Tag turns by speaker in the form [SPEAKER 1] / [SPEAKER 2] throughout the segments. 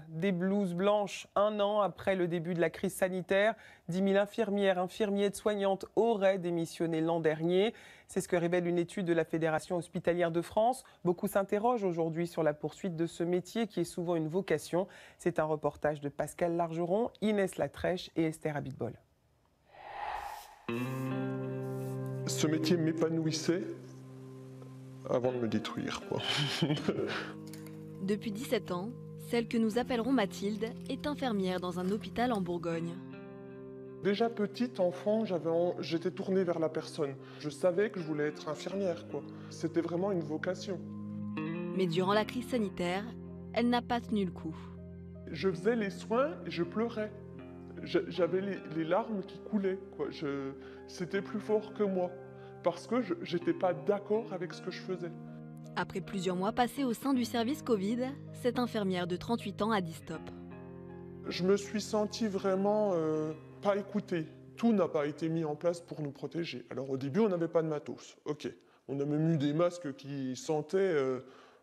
[SPEAKER 1] Des blouses blanches, un an après le début de la crise sanitaire. 10 000 infirmières, infirmiers, aides-soignantes auraient démissionné l'an dernier. C'est ce que révèle une étude de la Fédération hospitalière de France. Beaucoup s'interrogent aujourd'hui sur la poursuite de ce métier qui est souvent une vocation. C'est un reportage de Pascal Largeron, Inès Latrèche et Esther Abitbol.
[SPEAKER 2] Ce métier m'épanouissait avant de me détruire, quoi.
[SPEAKER 3] Depuis 17 ans, celle que nous appellerons Mathilde est infirmière dans un hôpital en Bourgogne.
[SPEAKER 2] Déjà petite, enfant, j'étais tournée vers la personne. Je savais que je voulais être infirmière, quoi. C'était vraiment une vocation.
[SPEAKER 3] Mais durant la crise sanitaire, elle n'a pas tenu le coup.
[SPEAKER 2] Je faisais les soins et je pleurais. J'avais les larmes qui coulaient, quoi. C'était plus fort que moi, parce que je n'étais pas d'accord avec ce que je faisais.
[SPEAKER 3] Après plusieurs mois passés au sein du service Covid, cette infirmière de 38 ans a dit stop.
[SPEAKER 2] Je me suis sentie vraiment pas écoutée. Tout n'a pas été mis en place pour nous protéger. Alors au début, on n'avait pas de matos. Ok, on a même eu des masques qui sentaient...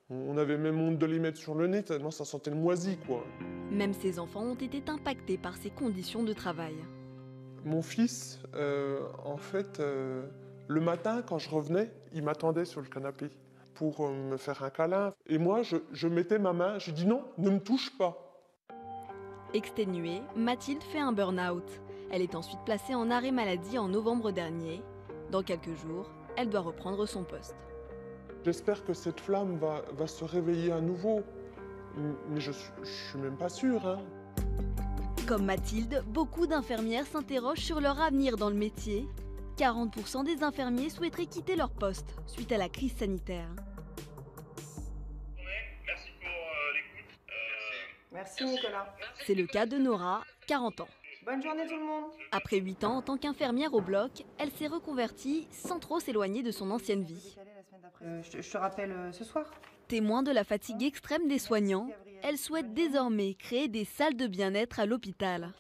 [SPEAKER 2] on avait même honte de les mettre sur le nez, tellement ça sentait le moisi, quoi.
[SPEAKER 3] Même ses enfants ont été impactés par ces conditions de travail.
[SPEAKER 2] Mon fils, en fait, le matin, quand je revenais, il m'attendait sur le canapé pour me faire un câlin. Et moi, je mettais ma main, je dis non, ne me touche pas.
[SPEAKER 3] Exténuée, Mathilde fait un burn-out. Elle est ensuite placée en arrêt maladie en novembre dernier. Dans quelques jours, elle doit reprendre son poste.
[SPEAKER 2] J'espère que cette flamme va se réveiller à nouveau. Mais je suis même pas sûre, hein.
[SPEAKER 3] Comme Mathilde, beaucoup d'infirmières s'interrogent sur leur avenir dans le métier. 40% des infirmiers souhaiteraient quitter leur poste suite à la crise sanitaire.
[SPEAKER 4] Merci pour l'écoute.
[SPEAKER 5] Merci Nicolas.
[SPEAKER 3] C'est le cas de Nora, 40 ans.
[SPEAKER 5] Bonne journée tout le monde.
[SPEAKER 3] Après 8 ans en tant qu'infirmière au bloc, elle s'est reconvertie sans trop s'éloigner de son ancienne vie.
[SPEAKER 5] Je te rappelle ce soir.
[SPEAKER 3] Témoin de la fatigue extrême des soignants, elle souhaite désormais créer des salles de bien-être à l'hôpital.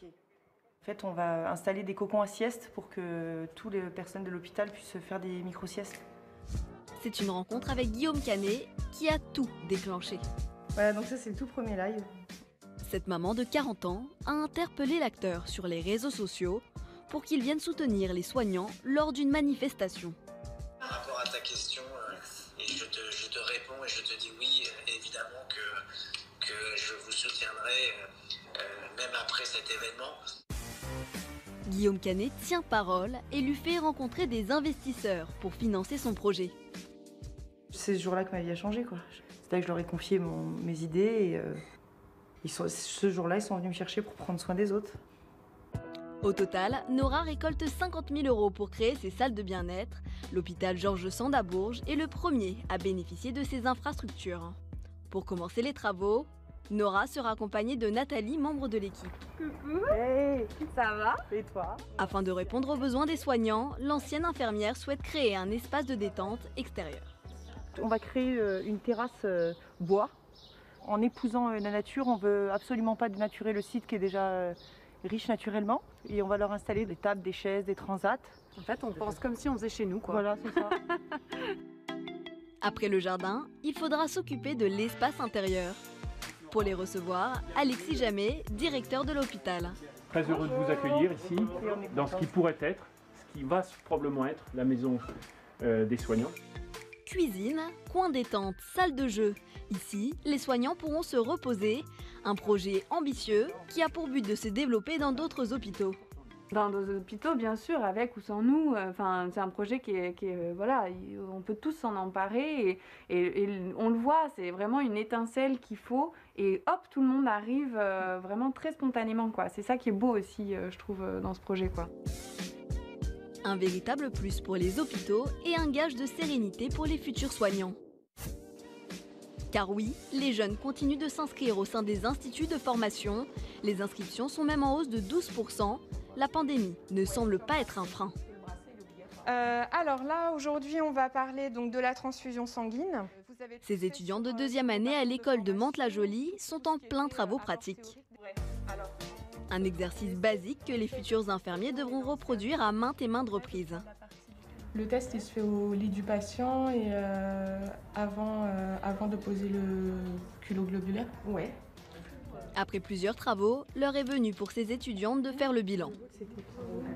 [SPEAKER 5] En fait, on va installer des cocons à sieste pour que toutes les personnes de l'hôpital puissent faire des micro-siestes.
[SPEAKER 3] C'est une rencontre avec Guillaume Canet qui a tout déclenché.
[SPEAKER 5] Voilà, donc ça c'est le tout premier live.
[SPEAKER 3] Cette maman de 40 ans a interpellé l'acteur sur les réseaux sociaux pour qu'il vienne soutenir les soignants lors d'une manifestation.
[SPEAKER 6] Par rapport à ta question, et je te réponds et je te dis oui, évidemment que je vous soutiendrai même après cet événement.
[SPEAKER 3] Guillaume Canet tient parole et lui fait rencontrer des investisseurs pour financer son projet.
[SPEAKER 5] C'est ce jour-là que ma vie a changé, quoi. C'est là que je leur ai confié mes idées et ce jour-là, ils sont venus me chercher pour prendre soin des autres.
[SPEAKER 3] Au total, Nora récolte 50 000 € pour créer ses salles de bien-être. L'hôpital Georges Sand à Bourges est le premier à bénéficier de ces infrastructures. Pour commencer les travaux, Nora sera accompagnée de Nathalie, membre de l'équipe.
[SPEAKER 7] Coucou. Hey, ça va? Et toi?
[SPEAKER 3] Afin de répondre aux besoins des soignants, l'ancienne infirmière souhaite créer un espace de détente extérieur.
[SPEAKER 5] On va créer une terrasse bois. En épousant la nature, on veut absolument pas dénaturer le site qui est déjà riche naturellement. Et on va leur installer des tables, des chaises, des transats.
[SPEAKER 7] En fait, on pense comme si on faisait chez nous, quoi.
[SPEAKER 5] Voilà, c'est ça.
[SPEAKER 3] Après le jardin, il faudra s'occuper de l'espace intérieur. Pour les recevoir, Alexis Jamet, directeur de l'hôpital.
[SPEAKER 8] Très heureux de vous accueillir ici, dans ce qui pourrait être, ce qui va probablement être la maison des soignants.
[SPEAKER 3] Cuisine, coin détente, salle de jeu. Ici, les soignants pourront se reposer. Un projet ambitieux qui a pour but de se développer dans d'autres hôpitaux.
[SPEAKER 7] Dans nos hôpitaux, bien sûr, avec ou sans nous. C'est un projet qui est voilà, on peut tous s'en emparer et on le voit, c'est vraiment une étincelle qu'il faut et hop, tout le monde arrive vraiment très spontanément, quoi. C'est ça qui est beau aussi, je trouve, dans ce projet, quoi.
[SPEAKER 3] Un véritable plus pour les hôpitaux et un gage de sérénité pour les futurs soignants. Car oui, les jeunes continuent de s'inscrire au sein des instituts de formation. Les inscriptions sont même en hausse de 12%. La pandémie ne semble pas être un frein.
[SPEAKER 9] Alors là, aujourd'hui, on va parler donc de la transfusion sanguine.
[SPEAKER 3] Ces étudiants de deuxième année à l'école de Mantes-la-Jolie sont en plein travaux pratiques. Un exercice basique que les futurs infirmiers devront reproduire à maintes et maintes reprises.
[SPEAKER 10] Le test il se fait au lit du patient et avant de poser le culot globulaire.
[SPEAKER 5] Ouais.
[SPEAKER 3] Après plusieurs travaux, l'heure est venue pour ces étudiantes de faire le bilan.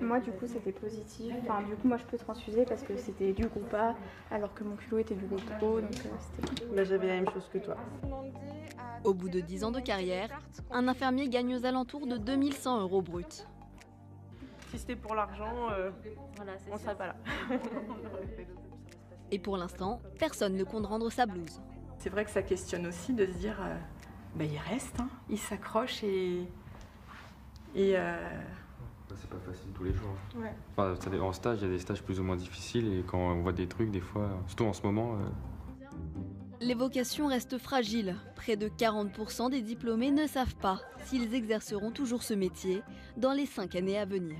[SPEAKER 11] Moi, du coup, c'était positif. Enfin, du coup, moi, je peux transfuser parce que c'était du groupe A, alors que mon culot était du groupe O, donc c'était bon.
[SPEAKER 12] J'avais la même chose que toi.
[SPEAKER 3] Au bout de 10 ans de carrière, un infirmier gagne aux alentours de 2100 € bruts.
[SPEAKER 12] Si c'était pour l'argent, on ne serait pas là.
[SPEAKER 3] Et pour l'instant, personne ne compte rendre sa blouse.
[SPEAKER 13] C'est vrai que ça questionne aussi de se dire, il reste, hein, il s'accroche et
[SPEAKER 14] c'est pas facile tous les jours.
[SPEAKER 11] Ouais.
[SPEAKER 14] Enfin, en stage, il y a des stages plus ou moins difficiles et quand on voit des trucs, des fois, surtout en ce moment...
[SPEAKER 3] Les vocations restent fragiles. Près de 40% des diplômés ne savent pas s'ils exerceront toujours ce métier dans les 5 années à venir.